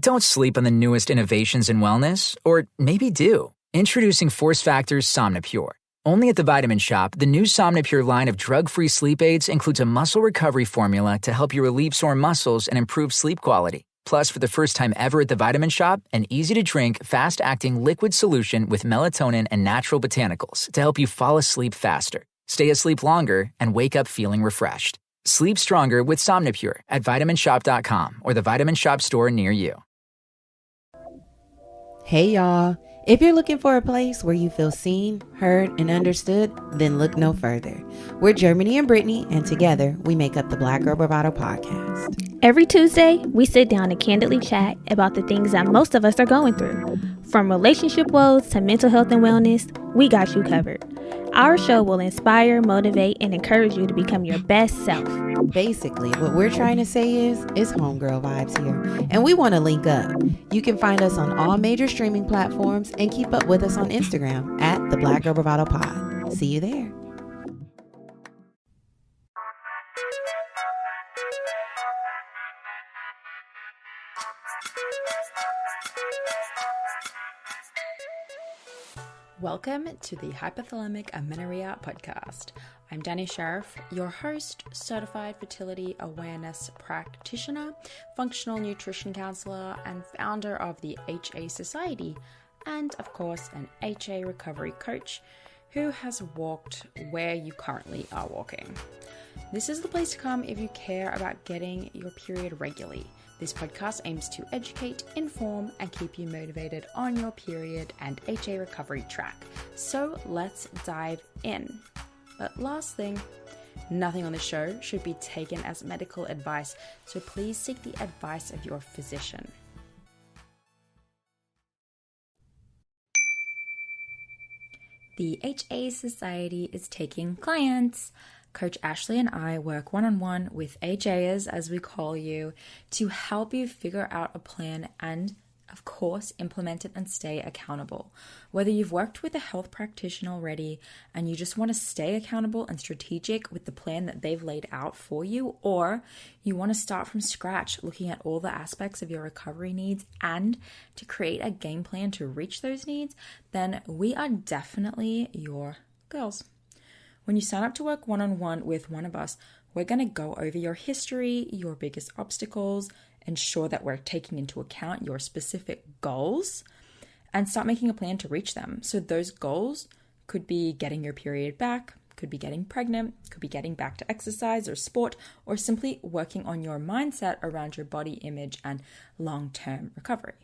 Don't sleep on the newest innovations in wellness, or maybe do. Introducing Force Factor's Somnipure. Only at the Vitamin Shoppe, the new Somnipure line of drug-free sleep aids includes a muscle recovery formula to help you relieve sore muscles and improve sleep quality. Plus, for the first time ever at the Vitamin Shoppe, an easy-to-drink, fast-acting liquid solution with melatonin and natural botanicals to help you fall asleep faster, stay asleep longer, and wake up feeling refreshed. Sleep stronger with Somnipure at vitaminshoppe.com or the Vitamin Shoppe store near you. Hey y'all, if you're looking for a place where you feel seen, heard, and understood, then look no further. We're Germany and Brittany, and together we make up the Black Girl Bravado podcast. Every Tuesday, we sit down and candidly chat about the things that most of us are going through. From relationship woes to mental health and wellness, we got you covered. Our show will inspire, motivate, and encourage you to become your best self. Basically, what we're trying to say is homegirl vibes here, and we want to link up. You can find us on all major streaming platforms and keep up with us on Instagram at the Black Girl Bravado Pod. See you there. Welcome to the Hypothalamic Amenorrhea podcast. I'm Danny Sheriff, your host, certified fertility awareness practitioner, functional nutrition counselor, and founder of the HA Society, and of course, an HA recovery coach who has walked where you currently are walking. This is the place to come if you care about getting your period regularly. This podcast aims to educate, inform, and keep you motivated on your period and HA recovery track. So let's dive in. But last thing, nothing on the show should be taken as medical advice, so please seek the advice of your physician. The HA Society is taking clients. Coach Ashley and I work one-on-one with HAers, as we call you, to help you figure out a plan and, of course, implement it and stay accountable. Whether you've worked with a health practitioner already and you just want to stay accountable and strategic with the plan that they've laid out for you, or you want to start from scratch looking at all the aspects of your recovery needs and to create a game plan to reach those needs, then we are definitely your girls. When you sign up to work one-on-one with one of us, we're going to go over your history, your biggest obstacles, ensure that we're taking into account your specific goals, and start making a plan to reach them. So those goals could be getting your period back, could be getting pregnant, could be getting back to exercise or sport, or simply working on your mindset around your body image and long-term recovery.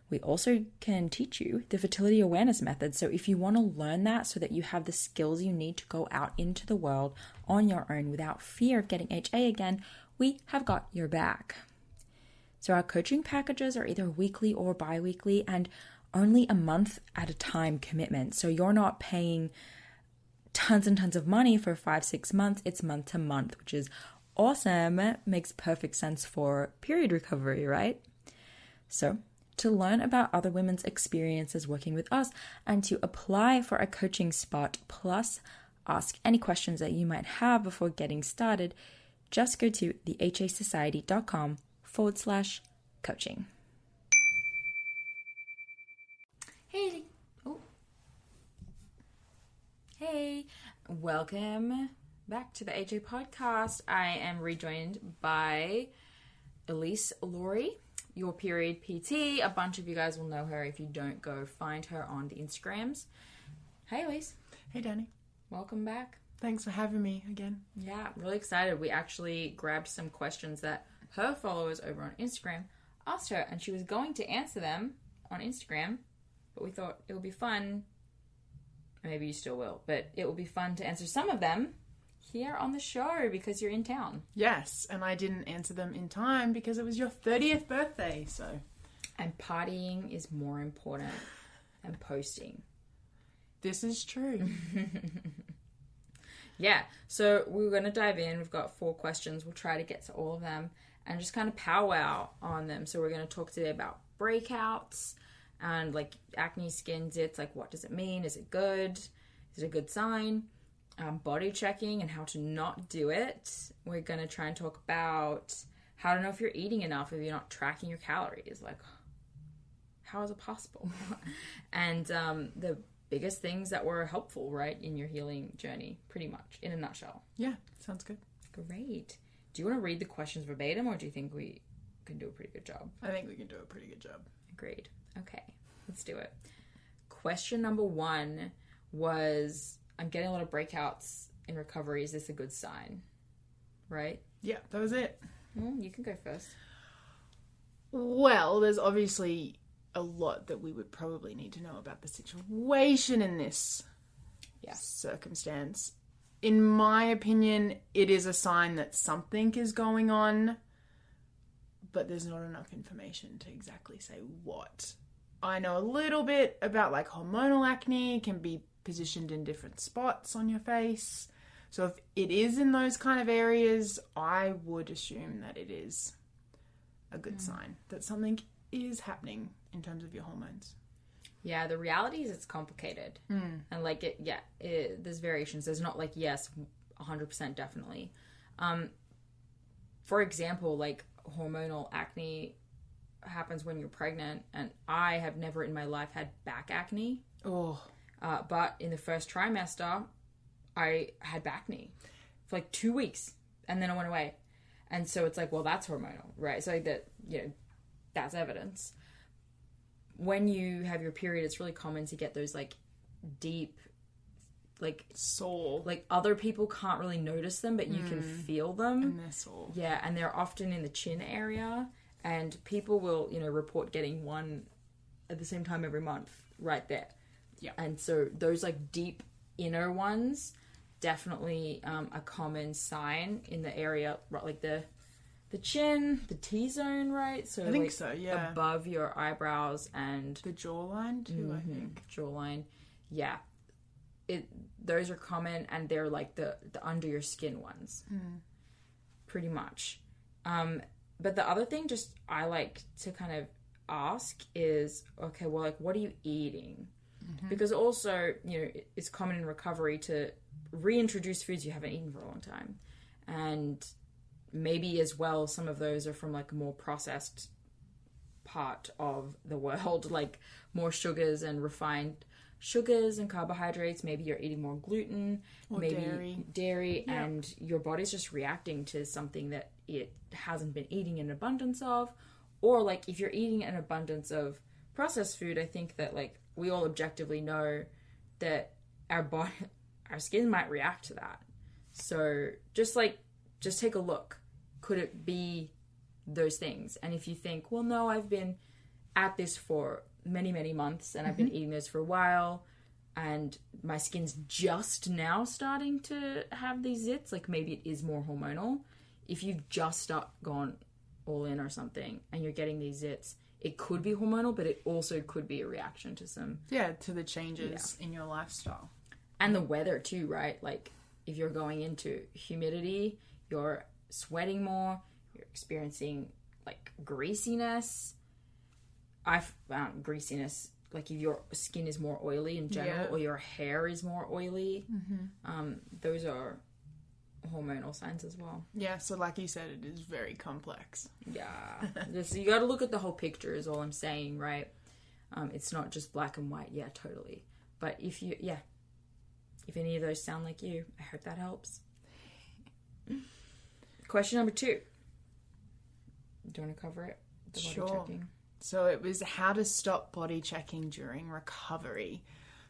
We also can teach you the fertility awareness method. So if you want to learn that so that you have the skills you need to go out into the world on your own without fear of getting HA again, we have got your back. So our coaching packages are either weekly or bi-weekly and only a month at a time commitment. So you're not paying tons and tons of money for 5-6 months. It's month to month, which is awesome. Makes perfect sense for period recovery, right? So to learn about other women's experiences working with us and to apply for a coaching spot, plus ask any questions that you might have before getting started, just go to thehasociety.com/coaching. Hey, welcome back to the HA podcast. I am rejoined by Elyse Laurie, your period PT. A bunch of you guys will know her. If you don't, go find her on the Instagrams. Hey, Elyse. Hey, Danny. Welcome back. Thanks for having me again. Yeah, really excited. We actually grabbed some questions that her followers over on Instagram asked her, and she was going to answer them on Instagram, but we thought it would be fun. Maybe you still will, but it will be fun to answer some of them here on the show because you're in town. Yes, and I didn't answer them in time because it was your 30th birthday, so. And partying is more important than posting. This is true. Yeah, so we're going to dive in. We've got 4 questions. We'll try to get to all of them and just kind of powwow on them. So we're going to talk today about breakouts and like acne, skin, zits. Like, what does it mean? Is it good? Is it a good sign? Body checking and how to not do it. We're going to try and talk about how to know if you're eating enough if you're not tracking your calories. Like, how is it possible? And the biggest things that were helpful, right, in your healing journey, pretty much, in a nutshell. Yeah, sounds good. Great. Do you want to read the questions verbatim, or do you think we can do a pretty good job? I think we can do a pretty good job. Agreed. Okay, let's do it. Question number 1 was, I'm getting a lot of breakouts in recovery. Is this a good sign? Right? Yeah, that was it. You can go first. Well, there's obviously a lot that we would probably need to know about the situation in this circumstance. In my opinion, it is a sign that something is going on, but there's not enough information to exactly say what. I know a little bit about like hormonal acne can be positioned in different spots on your face. So if it is in those kind of areas, I would assume that it is a good sign that something is happening in terms of your hormones. Yeah, the reality is it's complicated. And like there's variations. There's not like, yes, 100% definitely. For example, like hormonal acne happens when you're pregnant, and I have never in my life had back acne. But in the first trimester, I had back acne for like 2 weeks, and then it went away. And so it's like, well, that's hormonal, right? So like that, that's evidence. When you have your period, it's really common to get those like deep, like sore, like other people can't really notice them, but you can feel them. And they're sore. Yeah, and they're often in the chin area, and people will, report getting one at the same time every month right there. Yeah. And so those like deep inner ones, definitely a common sign in the area, like the chin, the T-zone, right? So I think like so, yeah. above your eyebrows and the jawline too, I think. Jawline. Yeah. Those are common, and they're like the under your skin ones. Pretty much. But the other thing just I like to kind of ask is, okay, well, like, what are you eating? Because also, it's common in recovery to reintroduce foods you haven't eaten for a long time. And maybe as well, some of those are from like a more processed part of the world, like more sugars and refined sugars and carbohydrates. Maybe you're eating more gluten, or maybe dairy, Yeah. and your body's just reacting to something that it hasn't been eating an abundance of. Or like if you're eating an abundance of processed food, I think that like we all objectively know that our skin might react to that. So just take a look. Could it be those things? And if you think, well, no, I've been at this for many, many months, and I've been eating this for a while, and my skin's just now starting to have these zits, like maybe it is more hormonal. If you've just gone all in or something and you're getting these zits, it could be hormonal, but it also could be a reaction to some... Yeah, to the changes in your lifestyle. And the weather too, right? Like if you're going into humidity, you're sweating more, you're experiencing like greasiness. I've found greasiness, like if your skin is more oily in general, or your hair is more oily, those are hormonal signs as well. Yeah, so like you said, it is very complex. Yeah. Just, you got to look at the whole picture is all I'm saying, right? It's not just black and white. Yeah, totally. But if any of those sound like you, I hope that helps. Question number 2. Do you want to cover it? The body checking. So it was how to stop body checking during recovery.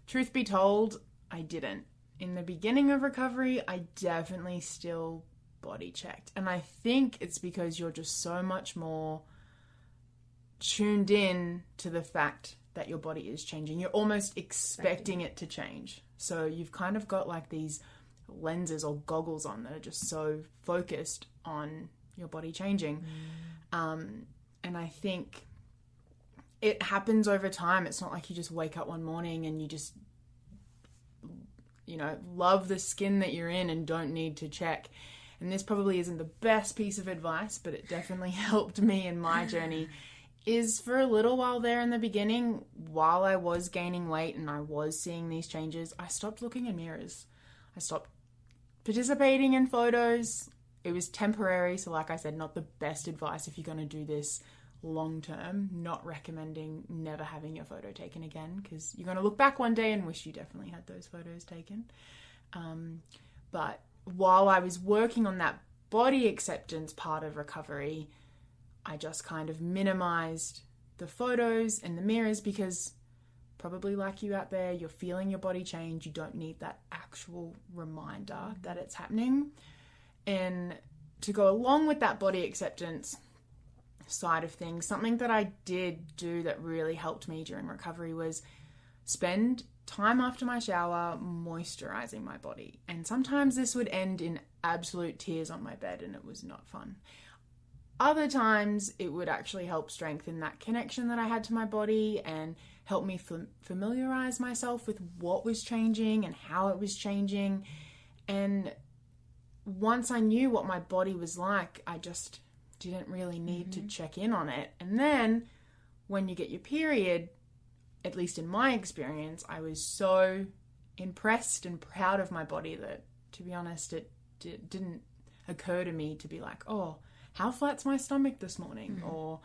Truth be told, I didn't. In the beginning of recovery, I definitely still body checked. And I think it's because you're just so much more tuned in to the fact that your body is changing. You're almost expecting it to change. So you've kind of got like these lenses or goggles on that are just so focused on your body changing. And I think it happens over time. It's not like you just wake up one morning and you just, love the skin that you're in and don't need to check. And this probably isn't the best piece of advice, but it definitely helped me in my journey, is for a little while there in the beginning, while I was gaining weight and I was seeing these changes, I stopped looking in mirrors. I stopped participating in photos, it was temporary. So like I said, not the best advice if you're going to do this long term. Not recommending never having your photo taken again, because you're going to look back one day and wish you definitely had those photos taken. But while I was working on that body acceptance part of recovery, I just kind of minimized the photos and the mirrors, because probably like you out there, you're feeling your body change. You don't need that actual reminder that it's happening. And to go along with that body acceptance side of things, something that I did do that really helped me during recovery was spend time after my shower moisturizing my body. And sometimes this would end in absolute tears on my bed, and it was not fun. Other times it would actually help strengthen that connection that I had to my body and help me familiarize myself with what was changing and how it was changing. And once I knew what my body was like, I just didn't really need to check in on it. And then when you get your period, at least in my experience, I was so impressed and proud of my body that, to be honest, it didn't occur to me to be like, oh, how flat's my stomach this morning? Or,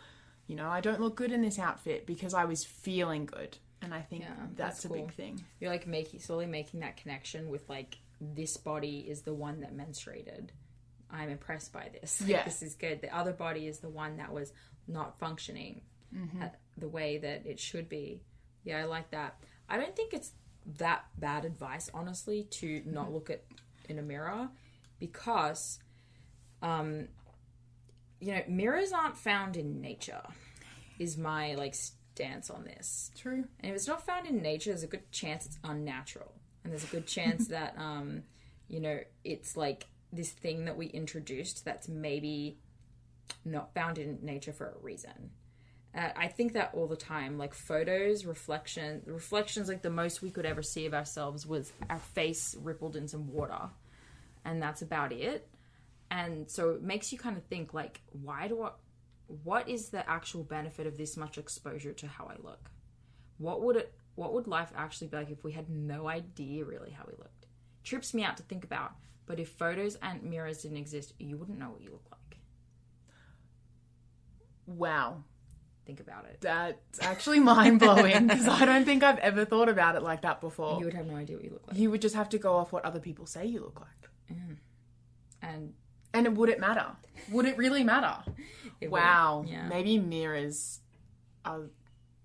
you know, I don't look good in this outfit, because I was feeling good. And I think that's a big thing. You're like slowly making that connection with like, this body is the one that menstruated. I'm impressed by this. Like, this is good. The other body is the one that was not functioning the way that it should be. Yeah, I like that. I don't think it's that bad advice, honestly, to not look in a mirror, because, you know, mirrors aren't found in nature, is my like stance on this. True. And if it's not found in nature, there's a good chance it's unnatural. And there's a good chance that, you know, it's like this thing that we introduced that's maybe not found in nature for a reason. I think that all the time, like photos, reflections, like the most we could ever see of ourselves was our face rippled in some water. And that's about it. And so it makes you kind of think like, what is the actual benefit of this much exposure to how I look? What would life actually be like if we had no idea really how we looked? Trips me out to think about. But if photos and mirrors didn't exist, you wouldn't know what you look like. Wow. Think about it. That's actually mind-blowing, because I don't think I've ever thought about it like that before. You would have no idea what you look like. You would just have to go off what other people say you look like. And would it matter? Would it really matter? Wow. Yeah. Maybe mirrors are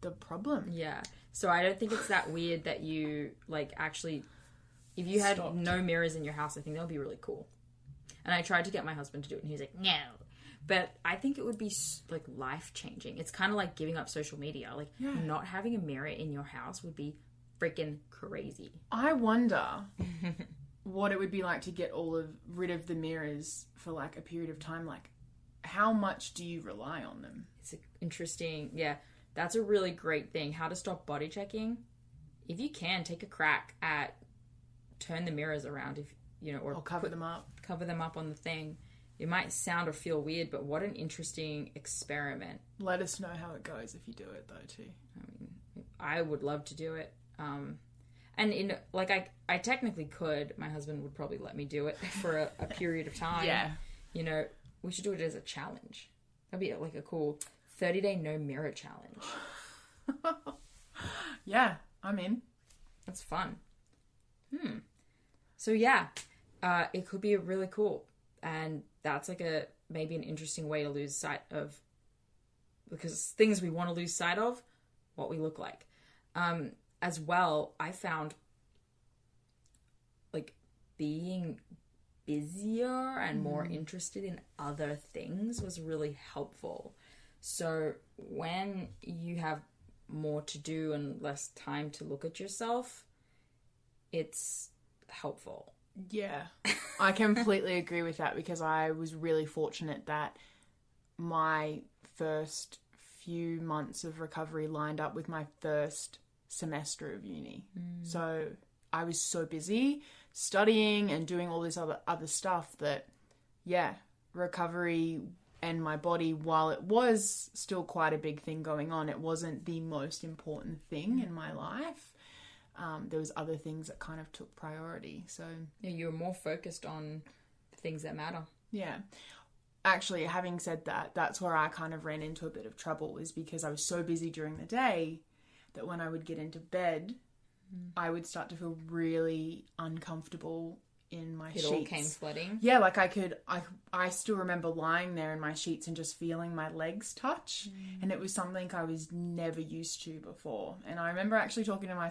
the problem. Yeah. So I don't think it's that weird that you, like, actually, if you had no mirrors in your house, I think that would be really cool. And I tried to get my husband to do it, and he was like, no. But I think it would be, like, life-changing. It's kind of like giving up social media. Like, not having a mirror in your house would be freaking crazy. I wonder what it would be like to get rid of the mirrors for, like, a period of time. Like, how much do you rely on them? It's interesting. Yeah, that's a really great thing. How to stop body checking. If you can, take a crack at turn the mirrors around, if you know, or cover them up. Cover them up on the thing. It might sound or feel weird, but what an interesting experiment. Let us know how it goes if you do it, though, too. I mean, I would love to do it. And in like, I technically could. My husband would probably let me do it for a period of time. Yeah. You know, we should do it as a challenge. That'd be like a cool 30-day no mirror challenge. Yeah, I'm in. That's fun. So yeah, it could be really cool. And that's like maybe an interesting way to lose sight of, because things we want to lose sight of, what we look like. As well, I found like being busier and more interested in other things was really helpful. So when you have more to do and less time to look at yourself, it's helpful. Yeah, I completely agree with that, because I was really fortunate that my first few months of recovery lined up with my first semester of uni. So I was so busy studying and doing all this other stuff that, yeah, recovery and my body, while it was still quite a big thing going on, it wasn't the most important thing in my life. There was other things that kind of took priority. So yeah, you were more focused on things that matter. Yeah. Actually, having said that, that's where I kind of ran into a bit of trouble, is because I was so busy during the day that when I would get into bed, I would start to feel really uncomfortable in my sheets. It all came flooding. Yeah, like I still remember lying there in my sheets and just feeling my legs touch. And it was something I was never used to before. And I remember actually talking to my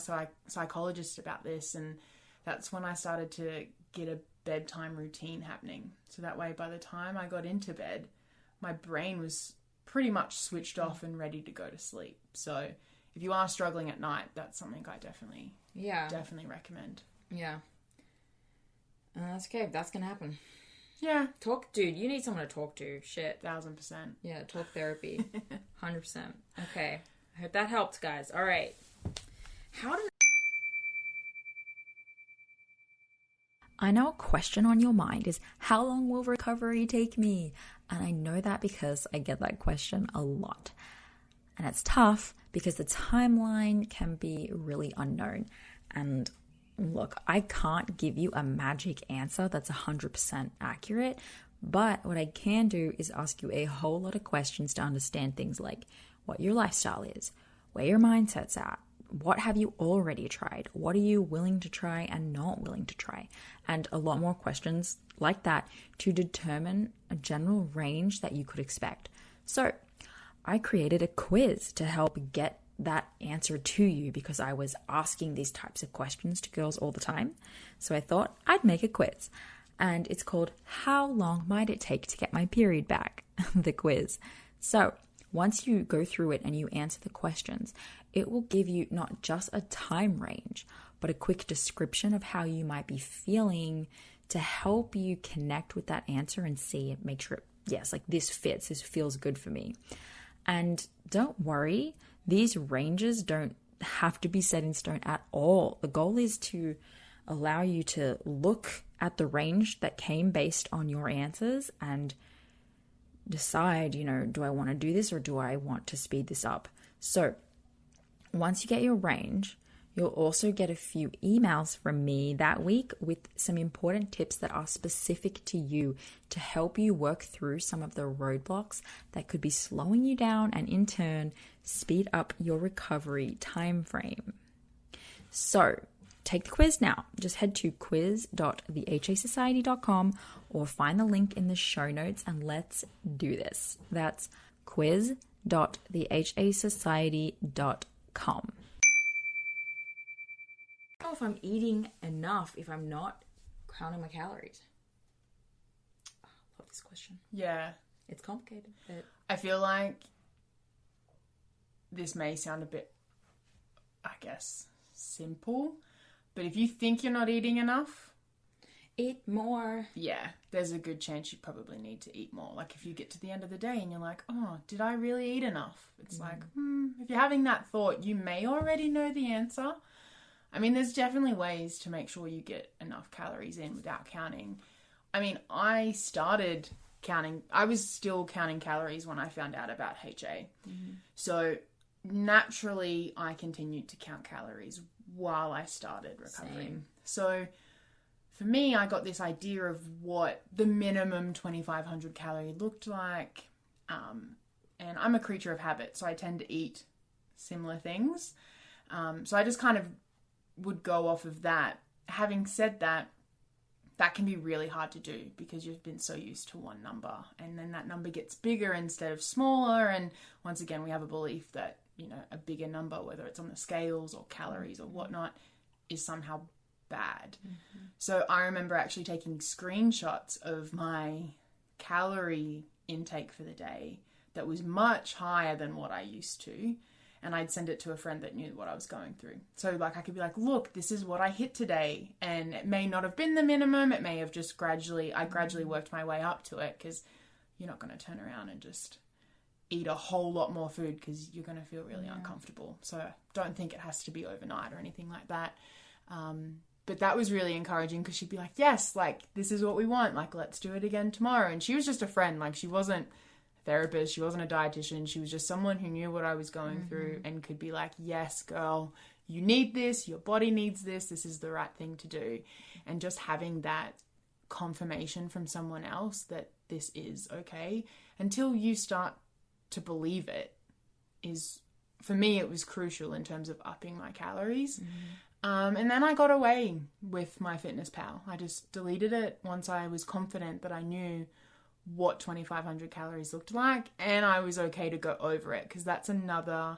psychologist about this, and that's when I started to get a bedtime routine happening. So that way, by the time I got into bed, my brain was pretty much switched off and ready to go to sleep. So if you are struggling at night, that's something I definitely recommend. Yeah. That's okay. That's going to happen. Yeah. Dude, you need someone to talk to. Shit. 1000%. Yeah, talk therapy. 100%. Okay. I hope that helped, guys. All right. I know a question on your mind is, how long will recovery take me? And I know that because I get that question a lot. And it's tough because the timeline can be really unknown. And look, I can't give you a magic answer that's 100% accurate, but what I can do is ask you a whole lot of questions to understand things like what your lifestyle is, where your mindset's at, what have you already tried, what are you willing to try and not willing to try, and a lot more questions like that to determine a general range that you could expect. So I created a quiz to help get that answer to you because I was asking these types of questions to girls all the time. So I thought I'd make a quiz, and it's called How Long Might It Take to Get My Period Back? The quiz. So once you go through it and you answer the questions, it will give you not just a time range, but a quick description of how you might be feeling to help you connect with that answer and see it, make sure, yes, like this fits, this feels good for me. And don't worry, these ranges don't have to be set in stone at all. The goal is to allow you to look at the range that came based on your answers and decide, do I want to do this or do I want to speed this up? So once you get your range, you'll also get a few emails from me that week with some important tips that are specific to you to help you work through some of the roadblocks that could be slowing you down and in turn speed up your recovery time frame. So take the quiz now. Just head to quiz.thehasociety.com or find the link in the show notes and let's do this. That's quiz.thehasociety.com. I don't know if I'm eating enough if I'm not counting my calories. Oh, I love this question. Yeah. It's complicated, but I feel like this may sound a bit, I guess, simple, but if you think you're not eating enough, eat more. Yeah, there's a good chance you probably need to eat more. Like if you get to the end of the day and you're like, oh, did I really eat enough? It's like, if you're having that thought, you may already know the answer. I mean, there's definitely ways to make sure you get enough calories in without counting. I mean, I started counting, I was still counting calories when I found out about HA. So naturally, I continued to count calories while I started recovering. Same. So for me, I got this idea of what the minimum 2,500 calorie looked like. And I'm a creature of habit, so I tend to eat similar things. So I just kind of would go off of that. Having said that, that can be really hard to do because you've been so used to one number, and then that number gets bigger instead of smaller. And once again, we have a belief that, a bigger number, whether it's on the scales or calories or whatnot, is somehow bad. So I remember actually taking screenshots of my calorie intake for the day that was much higher than what I used to, and I'd send it to a friend that knew what I was going through. So like I could be like, look, this is what I hit today, and it may not have been the minimum, it may have just gradually worked my way up to it, because you're not going to turn around and just eat a whole lot more food because you're going to feel really uncomfortable. So don't think it has to be overnight or anything like that. But that was really encouraging because she'd be like, yes, like this is what we want, like let's do it again tomorrow. And she was just a friend, like she wasn't a therapist, she wasn't a dietitian, she was just someone who knew what I was going through and could be like, yes girl, you need this, your body needs this is the right thing to do. And just having that confirmation from someone else that this is okay, until you start to believe it, is, for me, it was crucial in terms of upping my calories. And then I got away with MyFitnessPal. I just deleted it once I was confident that I knew what 2,500 calories looked like, and I was okay to go over it, because that's another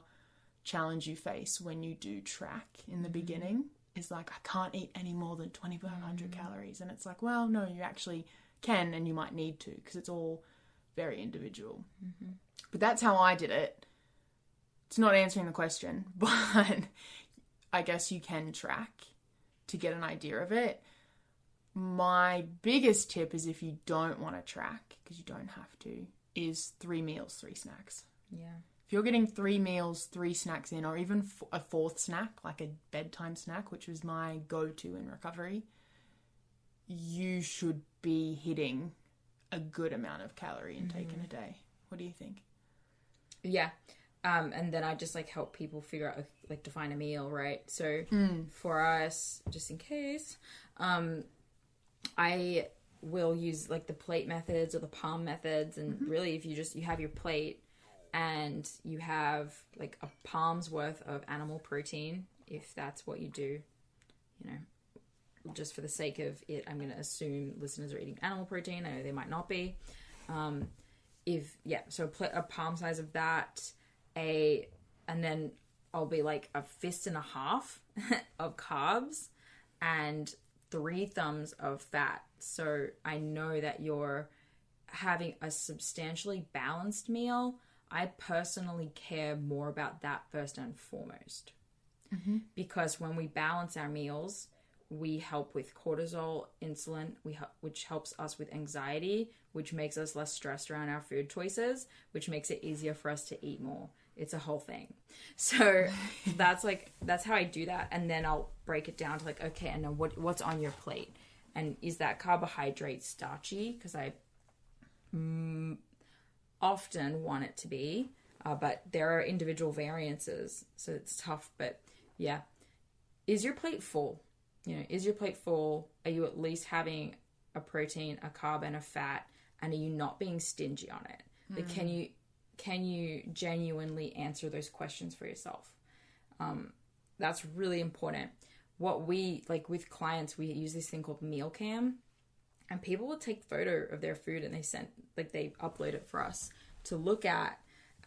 challenge you face when you do track in the beginning, is like, I can't eat any more than 2,500 calories. And it's like, well, no, you actually can, and you might need to, because it's all very individual. But that's how I did it. It's not answering the question, but I guess you can track to get an idea of it. My biggest tip is, if you don't want to track, because you don't have to, is 3 meals, 3 snacks. Yeah. If you're getting 3 meals, 3 snacks in, or even a 4th snack, like a bedtime snack, which was my go-to in recovery, you should be hitting a good amount of calorie intake in a day. What do you think? Yeah. And then I just like help people figure out, like, define a meal, right? So for us, just in case, I will use like the plate methods or the palm methods. And really, if you have your plate and you have like a palm's worth of animal protein, if that's what you do, you know, just for the sake of it, I'm going to assume listeners are eating animal protein. I know they might not be. So a palm size of that, and then I'll be like a fist and a half of carbs and 3 thumbs of fat. So I know that you're having a substantially balanced meal. I personally care more about that first and foremost. Because when we balance our meals, we help with cortisol, insulin, which helps us with anxiety, which makes us less stressed around our food choices, which makes it easier for us to eat more. It's a whole thing. So that's how I do that. And then I'll break it down to like, okay, and then what's on your plate? And is that carbohydrate starchy? Because I often want it to be, but there are individual variances, so it's tough. But yeah, is your plate full? You know, is your plate full? Are you at least having a protein, a carb, and a fat? And are you not being stingy on it? Like, can you genuinely answer those questions for yourself? That's really important. What we, like with clients, we use this thing called Meal Cam, and people will take photo of their food and they upload it for us to look at,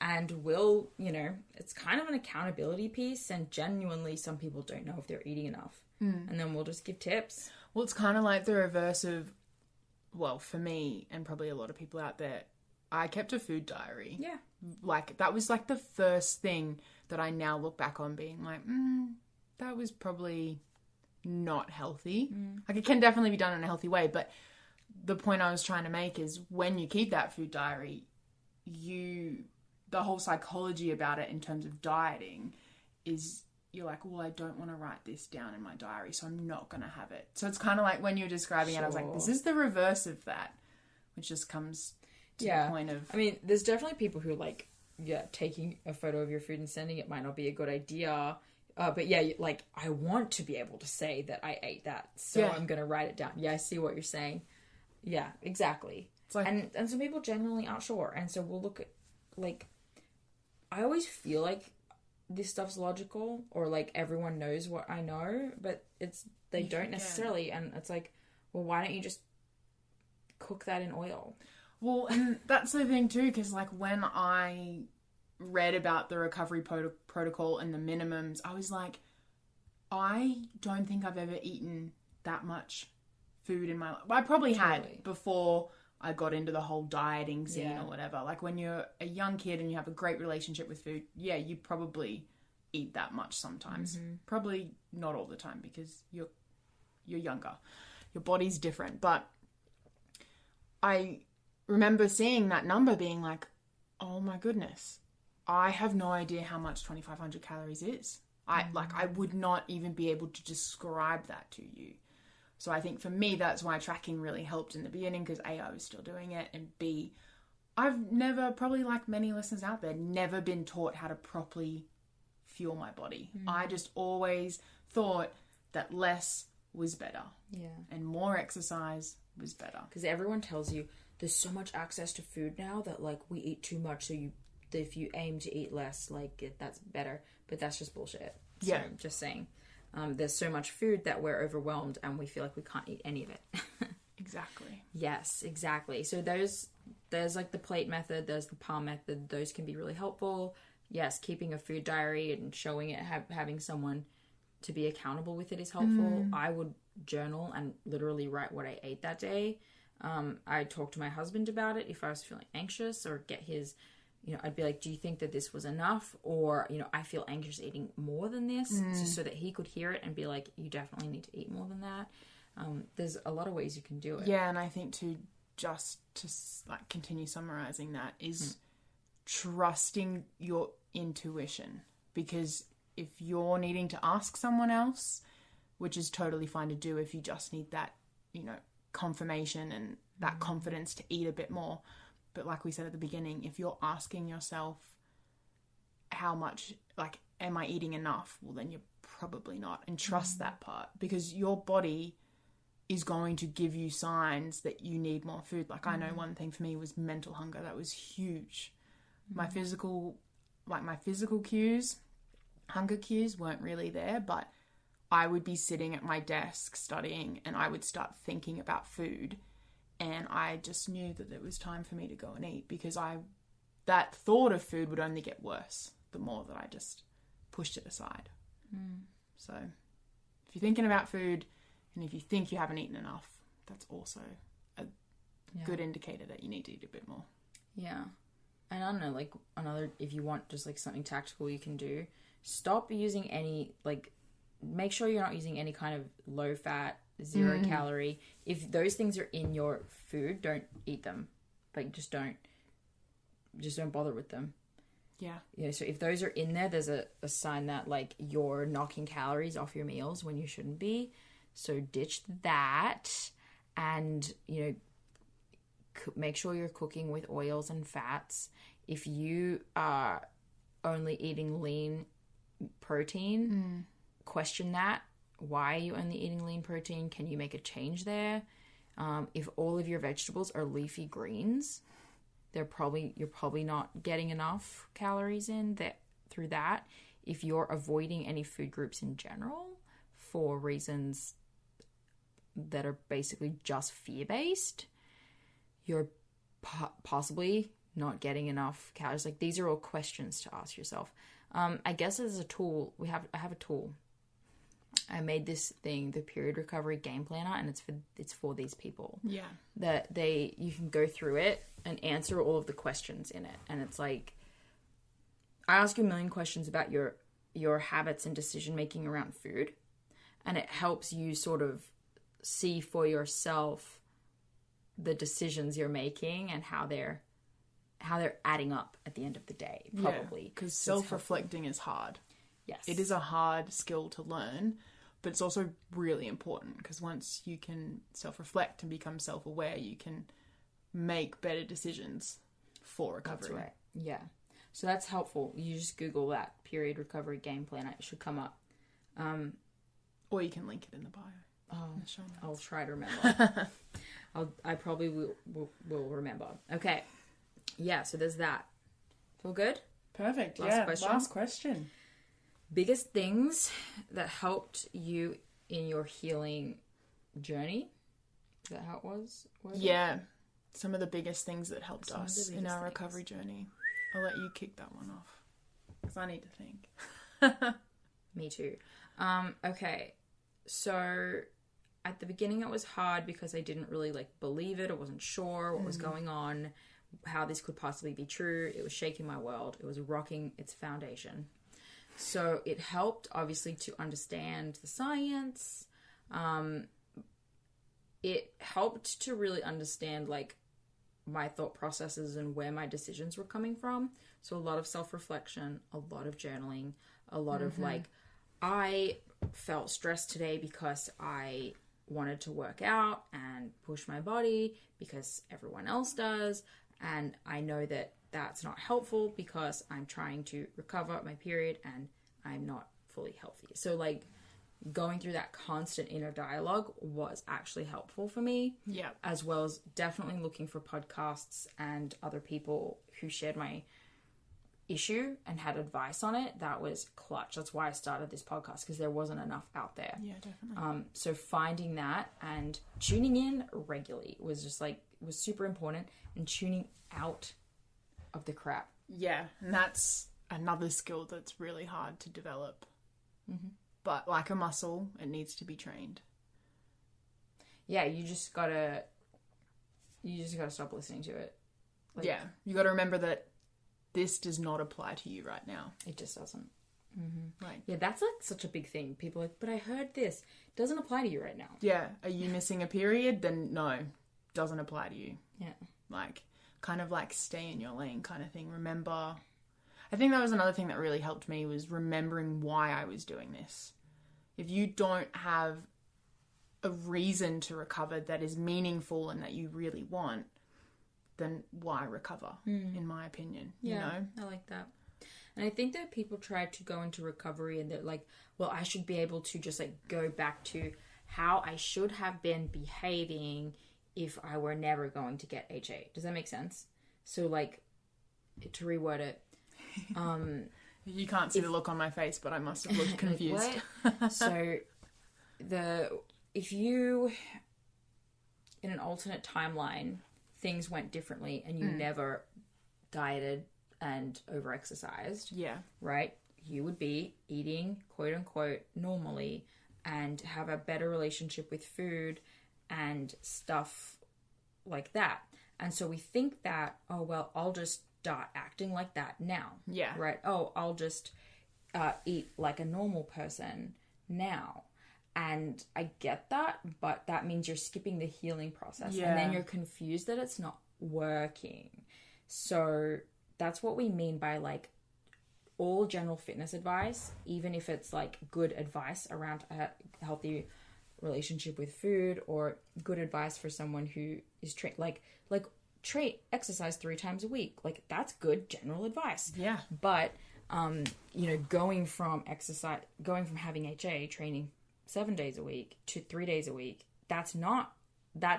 and we'll, you know, it's kind of an accountability piece, and genuinely some people don't know if they're eating enough. And then we'll just give tips. Well, it's kind of like the reverse of, well, for me and probably a lot of people out there, I kept a food diary. Yeah. Like, that was like the first thing that I now look back on being like, that was probably not healthy. Like, it can definitely be done in a healthy way, but the point I was trying to make is, when you keep that food diary, the whole psychology about it in terms of dieting is, you're like, well, I don't want to write this down in my diary, so I'm not going to have it. So it's kind of like when you're describing it, I was like, this is the reverse of that, which just comes to the point of... I mean, there's definitely people who like, taking a photo of your food and sending it might not be a good idea. But yeah, like, I want to be able to say that I ate that, so I'm going to write it down. Yeah, I see what you're saying. Yeah, exactly. It's like, and some people genuinely aren't sure. And so we'll look at, like, I always feel like this stuff's logical, or like everyone knows what I know, but they don't necessarily. And it's like, well, why don't you just cook that in oil? Well, and that's the thing too, because like when I read about the recovery protocol and the minimums, I was like, I don't think I've ever eaten that much food in my life. I probably had before I got into the whole dieting scene or whatever. Like, when you're a young kid and you have a great relationship with food, you probably eat that much sometimes. Probably not all the time, because you're younger. Your body's different. But I remember seeing that number being like, oh my goodness, I have no idea how much 2,500 calories is. I would not even be able to describe that to you. So I think for me, that's why tracking really helped in the beginning, because A, I was still doing it, and B, I've never, probably like many listeners out there, never been taught how to properly fuel my body. I just always thought that less was better. Yeah. And more exercise was better. Because everyone tells you there's so much access to food now that, like, we eat too much, so if you aim to eat less, like, that's better. But that's just bullshit. So, Yeah. just saying. There's so much food that we're overwhelmed and we feel like we can't eat any of it. Exactly. Yes, exactly. So there's like the plate method, there's the palm method. Those can be really helpful. Yes, keeping a food diary and showing it, having someone to be accountable with it is helpful. I would journal and literally write what I ate that day. I talk to my husband about it if I was feeling anxious, or get his, I'd be like, do you think that this was enough? Or, I feel anxious eating more than this, just so that he could hear it and be like, you definitely need to eat more than that. There's a lot of ways you can do it. Yeah, and I think just to like continue summarizing that is trusting your intuition, because if you're needing to ask someone else, which is totally fine to do if you just need that, confirmation and that confidence to eat a bit more. But like we said at the beginning, if you're asking yourself how much, like, am I eating enough? Well, then you're probably not. And trust that part, because your body is going to give you signs that you need more food. Like, I know one thing for me was mental hunger. That was huge. My physical cues, hunger cues weren't really there, but I would be sitting at my desk studying and I would start thinking about food, and I just knew that it was time for me to go and eat, because that thought of food would only get worse the more that I just pushed it aside. So if you're thinking about food and if you think you haven't eaten enough, that's also a good indicator that you need to eat a bit more. Yeah. And I don't know, like, another, if you want just like something tactical you can do, stop using any, like, make sure you're not using any kind of low fat, 0 calorie. If those things are in your food, don't eat them. Like, just don't bother with them. Yeah. So if those are in there, there's a sign that, like, you're knocking calories off your meals when you shouldn't be. So ditch that, and, make sure you're cooking with oils and fats. If you are only eating lean protein, question that. Why are you only eating lean protein? Can you make a change there? If all of your vegetables are leafy greens, you're probably not getting enough calories in through that. If you're avoiding any food groups in general for reasons that are basically just fear-based, you're possibly not getting enough calories. Like, these are all questions to ask yourself. I guess as a tool, I have a tool. I made this thing, the Period Recovery Game Planner, and it's for these people. Yeah. That you can go through it and answer all of the questions in it. And it's like, I ask you a million questions about your habits and decision making around food, and it helps you sort of see for yourself the decisions you're making and how they're adding up at the end of the day, probably. Because self-reflecting is hard. Yes. It is a hard skill to learn, but it's also really important, because once you can self-reflect and become self-aware, you can make better decisions for recovery. That's right. Yeah. So that's helpful. You just Google that, Period Recovery Game Planner. It should come up. Or you can link it in the bio. I'll try to remember. I probably will remember. Okay. Yeah, so there's that. Feel good? Perfect. Last question. Biggest things that helped you in your healing journey? Is that how it was? Yeah. Some of the biggest things that helped us in our recovery journey. I'll let you kick that one off, because I need to think. Me too. Okay. So at the beginning it was hard because I didn't really believe it. I wasn't sure what was going on, how this could possibly be true. It was shaking my world. It was rocking its foundation. So it helped, obviously, to understand the science. It helped to really understand, my thought processes and where my decisions were coming from. So a lot of self-reflection, a lot of journaling, a lot of, I felt stressed today because I wanted to work out and push my body because everyone else does. And I know that that's not helpful because I'm trying to recover my period and I'm not fully healthy. So going through that constant inner dialogue was actually helpful for me. Yeah. As well as definitely looking for podcasts and other people who shared my issue and had advice on it. That was clutch. That's why I started this podcast, because there wasn't enough out there. Yeah, definitely. So finding that and tuning in regularly was just like, was super important, and tuning out of the crap. Yeah, and that's another skill that's really hard to develop. Mm-hmm. But like a muscle, it needs to be trained. Yeah, you just gotta stop listening to it. Like, yeah, you gotta remember that this does not apply to you right now. It just doesn't. Mm-hmm. Like, yeah, that's like such a big thing. People are like, but I heard this. It doesn't apply to you right now. yeah, are you missing a period? Then no, doesn't apply to you. Yeah. Like, kind of like stay in your lane kind of thing. Remember, I think that was another thing that really helped me, was remembering why I was doing this. If you don't have a reason to recover that is meaningful and that you really want, then why recover, in my opinion? Yeah, you know? I like that. And I think that people try to go into recovery and they're like, well, I should be able to just like go back to how I should have been behaving if I were never going to get HA. Does that make sense? So like, to reword it, you can't see the look on my face, but I must have looked confused. What? So if you, in an alternate timeline, things went differently and you never dieted and over-exercised, yeah, right? You would be eating, quote-unquote, normally and have a better relationship with food and stuff like that. And so we think that, oh, well, I'll just start acting like that now. Yeah. Right? Oh, I'll just eat like a normal person now. And I get that, but that means you're skipping the healing process. Yeah. And then you're confused that it's not working. So that's what we mean by like all general fitness advice, even if it's like good advice around a healthy relationship with food, or good advice for someone who is exercise 3 times a week. Like, that's good general advice. Yeah. But going from having HA, training 7 days a week to 3 days a week, that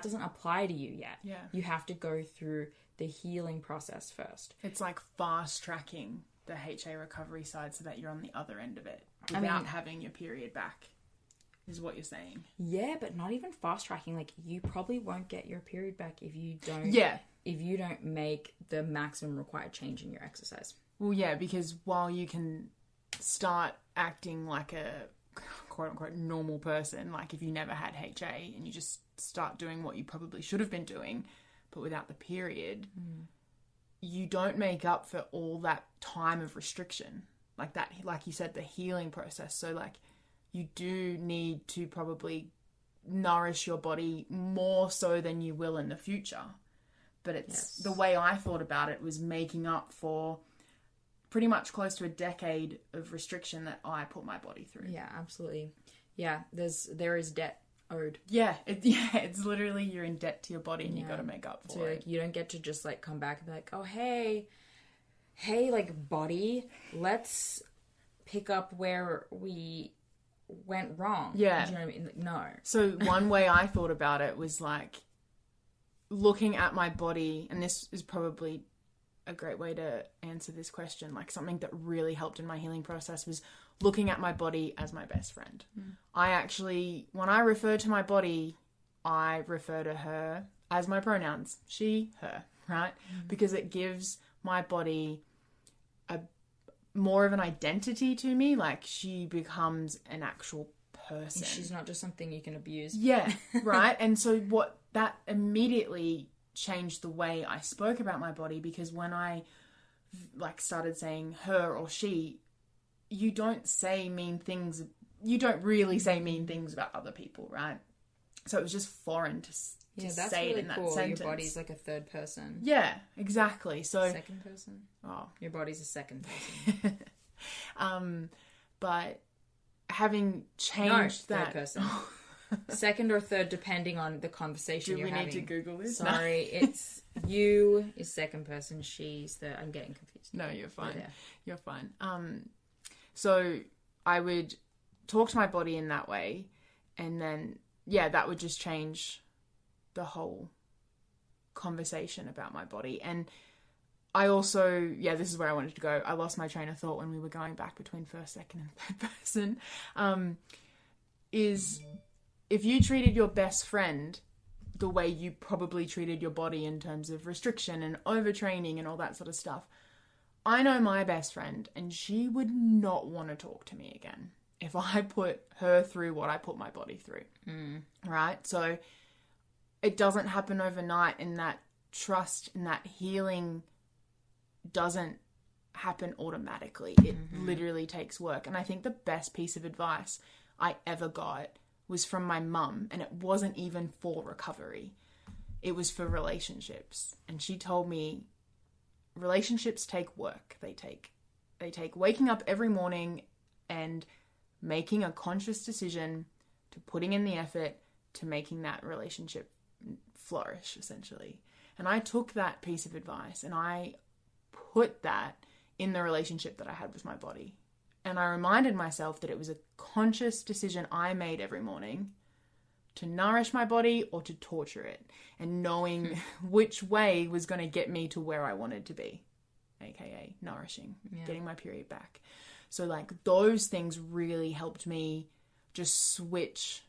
doesn't apply to you yet. Yeah. You have to go through the healing process first. It's like fast tracking the HA recovery side so that you're on the other end of it without having your period back, is what you're saying. Yeah, but not even fast tracking. Like, you probably won't get your period back if you don't make the maximum required change in your exercise. Well, yeah, because while you can start acting like a quote-unquote normal person, like if you never had HA and you just start doing what you probably should have been doing, but without the period, you don't make up for all that time of restriction. Like that, like you said, the healing process. So like, you do need to probably nourish your body more so than you will in the future. But it's the way I thought about it was making up for pretty much close to a decade of restriction that I put my body through. Yeah, absolutely. Yeah, there is debt owed. Yeah, it's literally you're in debt to your body and you got to make up for it. Like, you don't get to just like come back and be like, oh hey, like body, let's pick up where we went wrong. Yeah. Do you know what I mean? Like, no. So one way I thought about it was like looking at my body, and this is probably a great way to answer this question. Like, something that really helped in my healing process was looking at my body as my best friend. I actually, when I refer to my body, I refer to her as my pronouns, she, her, right? Because it gives my body more of an identity to me. Like, she becomes an actual person. She's not just something you can abuse. Yeah, right? And so what that immediately changed the way I spoke about my body, because when I like started saying her or she, you don't say mean things. You don't really say mean things about other people, right? So it was just foreign to that's say really it in cool. that sentence. Your body's like a third person. Yeah, exactly. So second person. Oh, your body's a second person. But having changed third person. Second or third, depending on the conversation you're having. Do we need to Google this? Sorry, it's you is second person, she's third. I'm getting confused. No, you're fine. Yeah. You're fine. So I would talk to my body in that way. And then, yeah, that would just change the whole conversation about my body. And I also, yeah, this is where I wanted to go. I lost my train of thought when we were going back between first, second, and third person. Is if you treated your best friend the way you probably treated your body in terms of restriction and overtraining and all that sort of stuff, I know my best friend, and she would not want to talk to me again if I put her through what I put my body through. Right? So it doesn't happen overnight, and that trust and that healing doesn't happen automatically. It literally takes work. And I think the best piece of advice I ever got was from my mum, and it wasn't even for recovery. It was for relationships. And she told me relationships take work. They take waking up every morning and making a conscious decision, to putting in the effort to making that relationship flourish, essentially. And I took that piece of advice and I put that in the relationship that I had with my body. And I reminded myself that it was a conscious decision I made every morning to nourish my body or to torture it, and knowing which way was going to get me to where I wanted to be, aka nourishing, getting my period back. So like those things really helped me just switch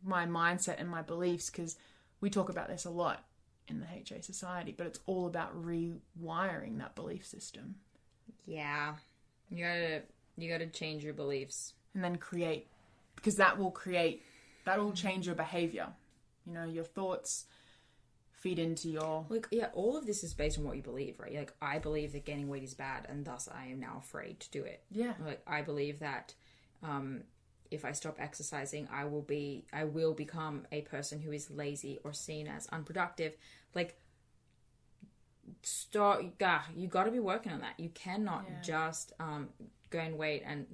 my mindset and my beliefs, because we talk about this a lot in the HA Society, but it's all about rewiring that belief system. Yeah. You gotta change your beliefs. And then create, because that will change your behavior. You know, your thoughts feed into your... Like, yeah, all of this is based on what you believe, right? Like, I believe that gaining weight is bad, and thus I am now afraid to do it. Yeah. Like, I believe that if I stop exercising, I will become a person who is lazy or seen as unproductive. Like, you got to be working on that. You cannot just gain weight and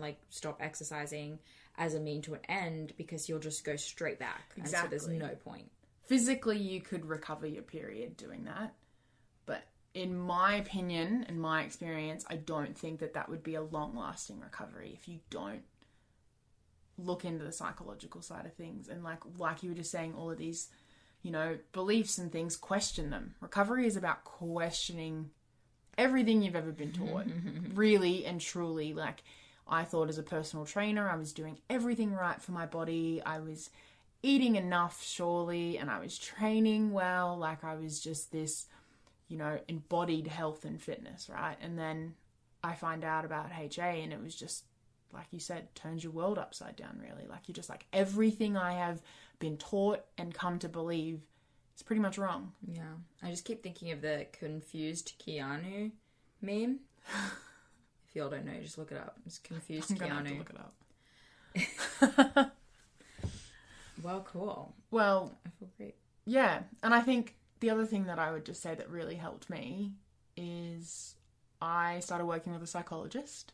like stop exercising as a mean to an end, because you'll just go straight back. Exactly. And so there's no point. Physically, you could recover your period doing that, but in my opinion and my experience, I don't think that would be a long-lasting recovery if you don't look into the psychological side of things. And like you were just saying, all of these, you know, beliefs and things, question them. Recovery is about questioning everything you've ever been taught. Really and truly. Like, I thought as a personal trainer, I was doing everything right for my body. I was eating enough, surely, and I was training well. Like, I was just this, you know, embodied health and fitness, right? And then I find out about HA, and it was just, like you said, turns your world upside down, really. Like, you're just like, everything I have been taught and come to believe is pretty much wrong. Yeah. I just keep thinking of the confused Keanu meme. If y'all don't know, just look it up. It's confused I'm Keanu. gonna have to look it up. Well, cool. Well, I feel great. Yeah. And I think the other thing that I would just say that really helped me is I started working with a psychologist.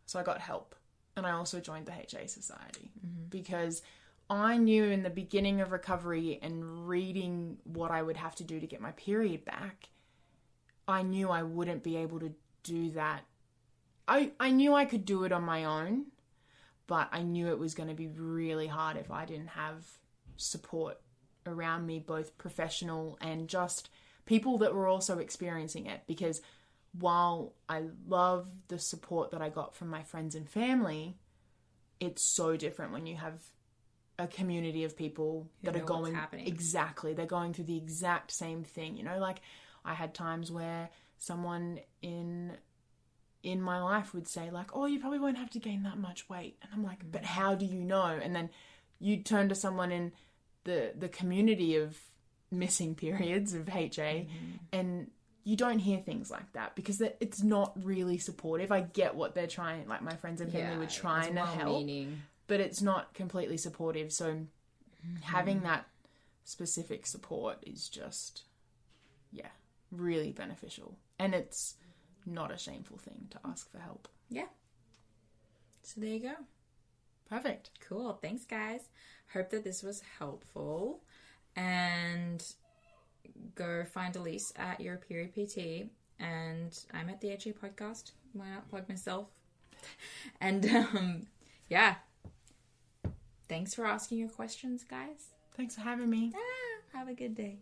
So I got help. And I also joined the HA Society because I knew in the beginning of recovery and reading what I would have to do to get my period back, I knew I wouldn't be able to do that. I knew I could do it on my own, but I knew it was going to be really hard if I didn't have support around me, both professional and just people that were also experiencing it. Because while I love the support that I got from my friends and family, it's so different when you have a community of people that are going exactly, they're going through the exact same thing. You know, like I had times where someone in my life would say like, oh, you probably won't have to gain that much weight. And I'm like, but how do you know? And then you turn to someone in the community of missing periods of HA and you don't hear things like that because it's not really supportive. I get what they're trying, like my friends and family were trying to help, but it's not completely supportive. So having that specific support is just, really beneficial. And it's not a shameful thing to ask for help. Yeah. So there you go. Perfect. Cool. Thanks, guys. Hope that this was helpful. And go find Elyse at your period PT. And I'm at the HA podcast. Why not plug myself? And yeah. Thanks for asking your questions, guys. Thanks for having me. Have a good day.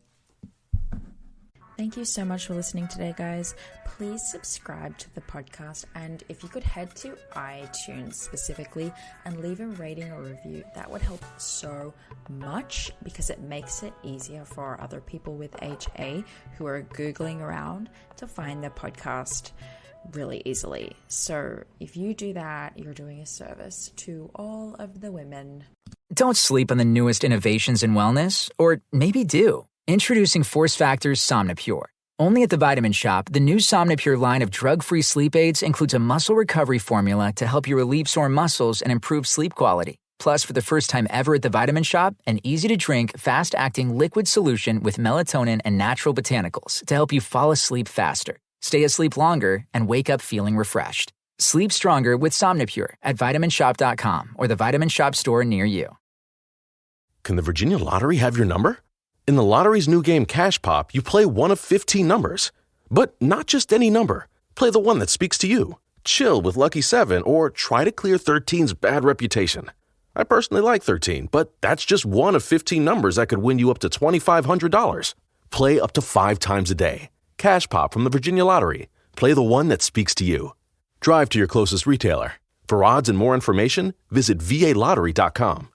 Thank you so much for listening today, guys. Please subscribe to the podcast, and if you could head to iTunes specifically and leave a rating or review, that would help so much because it makes it easier for other people with HA who are Googling around to find the podcast really easily. So if you do that, you're doing a service to all of the women. Don't sleep on the newest innovations in wellness, or maybe do. Introducing Force Factor's Somnipure. Only at the Vitamin Shop, the new Somnipure line of drug-free sleep aids includes a muscle recovery formula to help you relieve sore muscles and improve sleep quality. Plus, for the first time ever at the Vitamin Shop, an easy-to-drink, fast-acting liquid solution with melatonin and natural botanicals to help you fall asleep faster, stay asleep longer, and wake up feeling refreshed. Sleep stronger with Somnipure at VitaminShop.com or the Vitamin Shop store near you. Can the Virginia Lottery have your number? In the lottery's new game Cash Pop, you play one of 15 numbers. But not just any number. Play the one that speaks to you. Chill with Lucky 7 or try to clear 13's bad reputation. I personally like 13, but that's just one of 15 numbers that could win you up to $2,500. Play up to 5 times a day. Cash Pop from the Virginia Lottery. Play the one that speaks to you. Drive to your closest retailer. For odds and more information, visit VALottery.com.